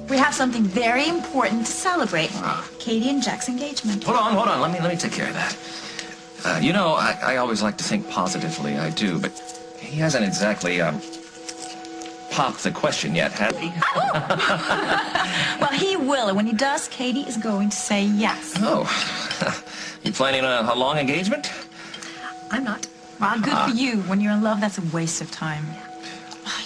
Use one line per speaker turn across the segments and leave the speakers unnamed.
We have something very important to celebrate. Katie and Jack's engagement.
Hold on. Let me take care of that. I always like to think positively. I do, but he hasn't exactly, popped the question yet, has he?
Well, he will, and when he does, Katie is going to say yes.
Oh. You planning a long engagement?
I'm not. Well, good for you. When you're in love, that's a waste of time.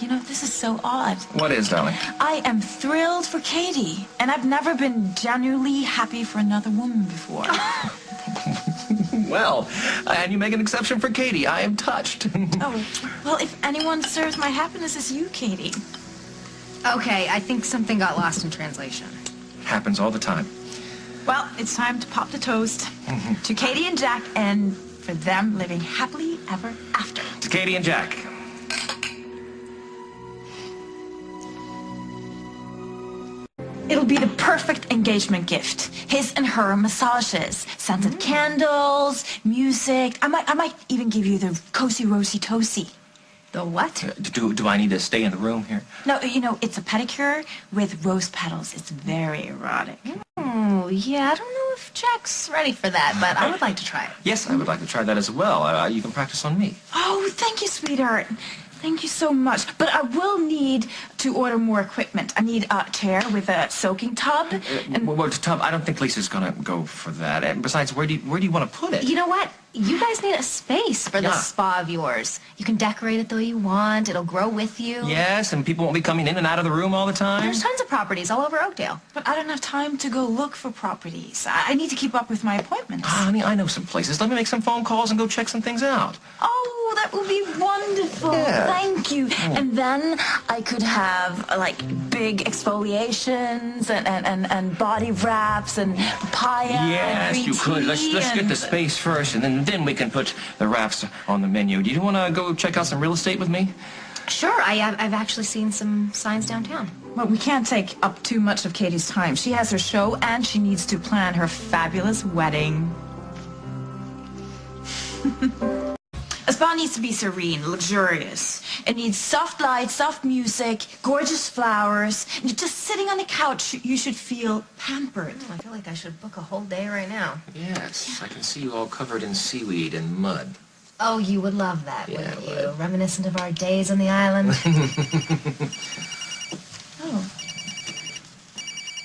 You know, this is so odd.
What is, darling?
I am thrilled for Katie, and I've never been genuinely happy for another woman before.
Well, and you make an exception for Katie. I am touched.
Oh, well, if anyone deserves my happiness, it's you, Katie.
Okay, I think something got lost in translation.
Happens all the time.
Well, it's time to pop the toast to Katie and Jack, and for them living happily ever after.
To Katie and Jack.
It'll be the perfect engagement gift. His and her massages, scented candles, music. I might even give you the cozy rosy toasty.
The what?
Do I need to stay in the room here?
No, you know, it's a pedicure with rose petals. It's very erotic.
Oh, yeah, I don't know if Jack's ready for that, but I would like to try it.
Yes, I would like to try that as well. You can practice on me.
Oh, thank you, sweetheart. Thank you so much. But I will need to order more equipment. I need a chair with a soaking tub.
Well, tub. I don't think Lisa's gonna go for that. And besides, where do you want to put it?
You know what? You guys need a space for this spa of yours. You can decorate it the way you want. It'll grow with you.
Yes, and people won't be coming in and out of the room all the time.
There's tons of properties all over Oakdale.
But I don't have time to go look for properties. I need to keep up with my appointments.
Honey, I know some places. Let me make some phone calls and go check some things out.
Oh, that would be wonderful.
Yeah.
Thank you. And then I could have, like, big exfoliations and body wraps and papaya.
Yes,
and
you could. Let's get the space first, and then we can put the wraps on the menu. Do you want to go check out some real estate with me?
Sure, I've actually seen some signs downtown.
Well, we can't take up too much of Katie's time. She has her show, and she needs to plan her fabulous wedding. A spa needs to be serene, luxurious. It needs soft lights, soft music, gorgeous flowers. Just sitting on the couch, you should feel pampered.
I feel like I should book a whole day right now.
Yes, I can see you all covered in seaweed and mud.
Oh, you would love that, wouldn't you? Reminiscent of our days on the island.
Oh.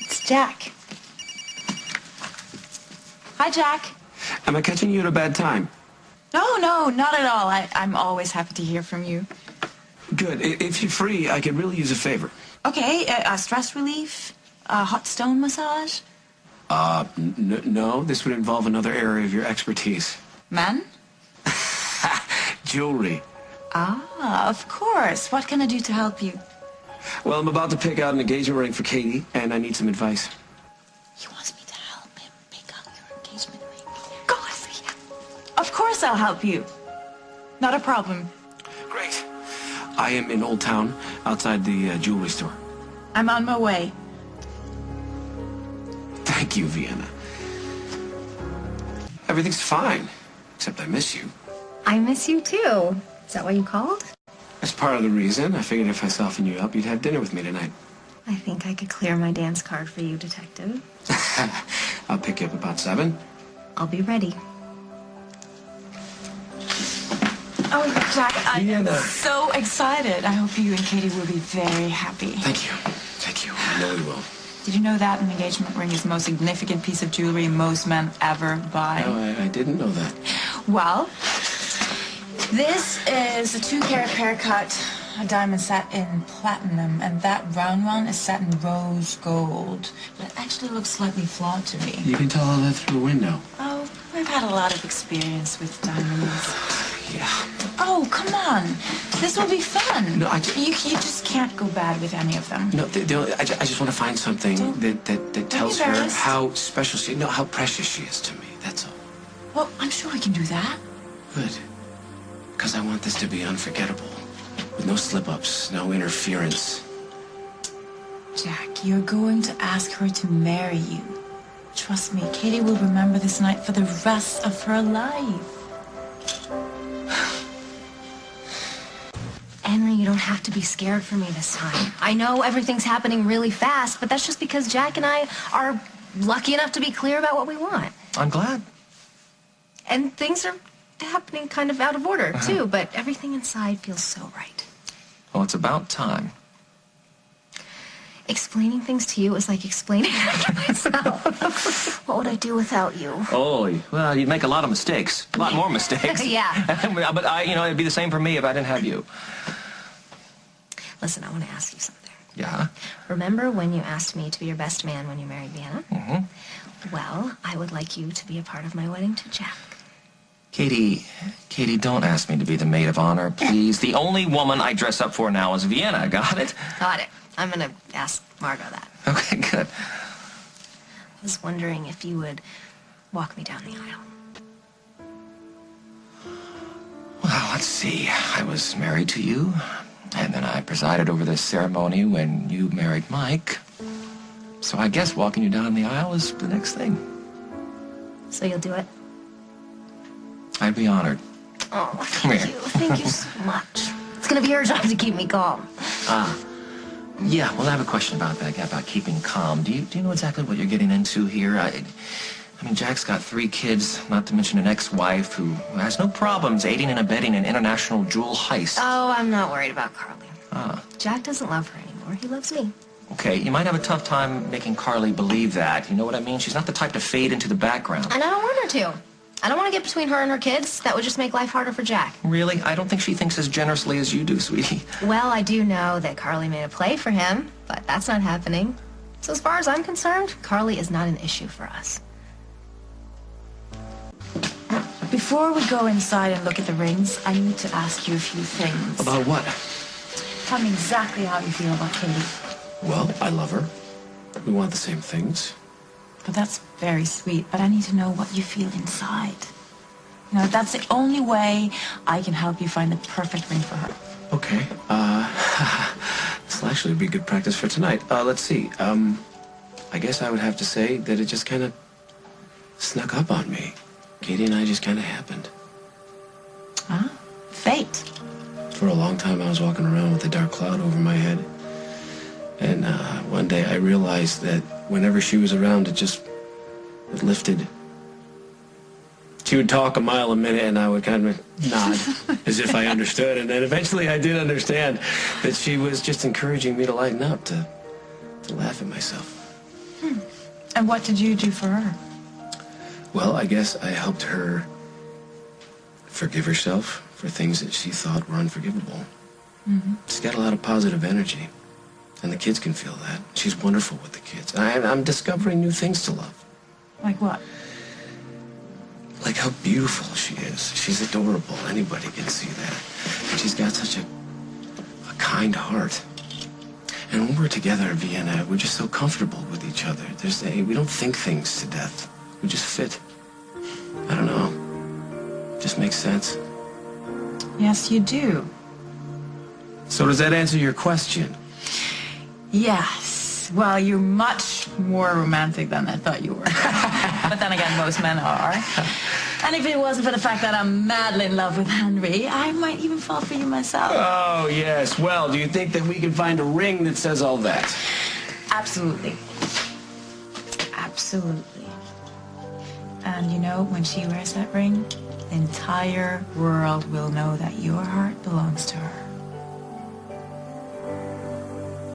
It's Jack. Hi, Jack.
Am I catching you at a bad time?
No, not at all. I'm always happy to hear from you.
Good. If you're free, I could really use a favor.
Okay, stress relief, hot stone massage.
No, this would involve another area of your expertise.
Men?
Jewelry.
Ah, of course. What can I do to help you?
Well, I'm about to pick out an engagement ring for Katie, and I need some advice.
He wants me to help him pick out your engagement ring. Go see him. Of course I'll help you. Not a problem.
Great. I am in Old Town, outside the jewelry store.
I'm on my way.
Thank you, Vienna. Everything's fine, except I miss you.
I miss you too. Is that why you called?
That's part of the reason. I figured if I softened you up, you'd have dinner with me tonight.
I think I could clear my dance card for you, Detective.
I'll pick you up about 7.
I'll be ready.
Oh, Jack, I am so excited. I hope you and Katie will be very happy.
Thank you. Thank you. I know we will.
Did you know that an engagement ring is the most significant piece of jewelry most men ever buy?
No, I didn't know that.
Well, this is a 2-carat haircut, a diamond set in platinum, and that round one is set in rose gold. But it actually looks slightly flawed to me.
You can tell all that through a window.
Oh, I've had a lot of experience with diamonds.
Yeah.
Oh, come on. This will be fun.
No,
You just can't go bad with any of them.
No, I just want to find something that tells her how special she, no, how precious she is to me. That's all.
Well, I'm sure we can do that.
Good. Because I want this to be unforgettable. With no slip-ups, no interference.
Jack, you're going to ask her to marry you. Trust me, Katie will remember this night for the rest of her life.
Henry, you don't have to be scared for me this time. I know everything's happening really fast, but that's just because Jack and I are lucky enough to be clear about what we want.
I'm glad.
And things are happening kind of out of order, too, but everything inside feels so right.
Well, it's about time.
Explaining things to you is like explaining it to myself. What would I do without you?
Oh, well, you'd make a lot of mistakes. A lot more mistakes.
Yeah.
But it'd be the same for me if I didn't have you.
Listen, I want to ask you something.
Yeah?
Remember when you asked me to be your best man when you married Vienna?
Mm-hmm.
Well, I would like you to be a part of my wedding to Jack.
Katie, don't ask me to be the maid of honor, please. The only woman I dress up for now is Vienna. Got it?
Got it. I'm going to ask Margot that.
Okay, good.
I was wondering if you would walk me down the aisle.
Well, let's see. I was married to you, and then I presided over this ceremony when you married Mike. So I guess walking you down the aisle is the next thing.
So you'll do it?
I'd be honored.
Oh,
Come
thank
here.
you. Thank you so much. It's going to be your job to keep me calm.
Yeah, well, I have a question about that, about keeping calm. Do you know exactly what you're getting into here? I mean, Jack's got 3 kids, not to mention an ex-wife who has no problems aiding and abetting an international jewel heist.
Oh, I'm not worried about Carly.
Ah.
Jack doesn't love her anymore. He loves me.
Okay, you might have a tough time making Carly believe that. You know what I mean? She's not the type to fade into the background.
And I don't want her to. I don't want to get between her and her kids. That would just make life harder for Jack.
Really? I don't think she thinks as generously as you do, sweetie.
Well, I do know that Carly made a play for him, but that's not happening. So as far as I'm concerned, Carly is not an issue for us.
Before we go inside and look at the rings, I need to ask you a few things.
About what?
Tell me exactly how you feel about Katie.
Well, I love her. We want the same things.
Well, that's very sweet, but I need to know what you feel inside. You know, that's the only way I can help you find the perfect ring for her.
Okay. This will actually be good practice for tonight. Let's see. I guess I would have to say that it just kind of snuck up on me. Katie and I just kind of happened.
Huh? Fate.
For a long time, I was walking around with a dark cloud over my head. And one day I realized that whenever she was around, it lifted. She would talk a mile a minute, and I would kind of nod as if I understood. And then eventually I did understand that she was just encouraging me to lighten up, to laugh at myself.
And what did you do for her?
Well, I guess I helped her forgive herself for things that she thought were unforgivable. She's got a lot of positive energy. And the kids can feel that. She's wonderful with the kids. I'm discovering new things to love.
Like what?
Like how beautiful she is. She's adorable. Anybody can see that. And she's got such a kind heart. And when we're together in Vienna, we're just so comfortable with each other. We don't think things to death. We just fit. I don't know. Just makes sense.
Yes, you do.
So does that answer your question?
Yes. Well, you're much more romantic than I thought you were. But then again, most men are. And if it wasn't for the fact that I'm madly in love with Henry, I might even fall for you myself.
Oh, yes. Well, do you think that we can find a ring that says all that?
Absolutely. Absolutely. And you know, when she wears that ring, the entire world will know that your heart belongs to her.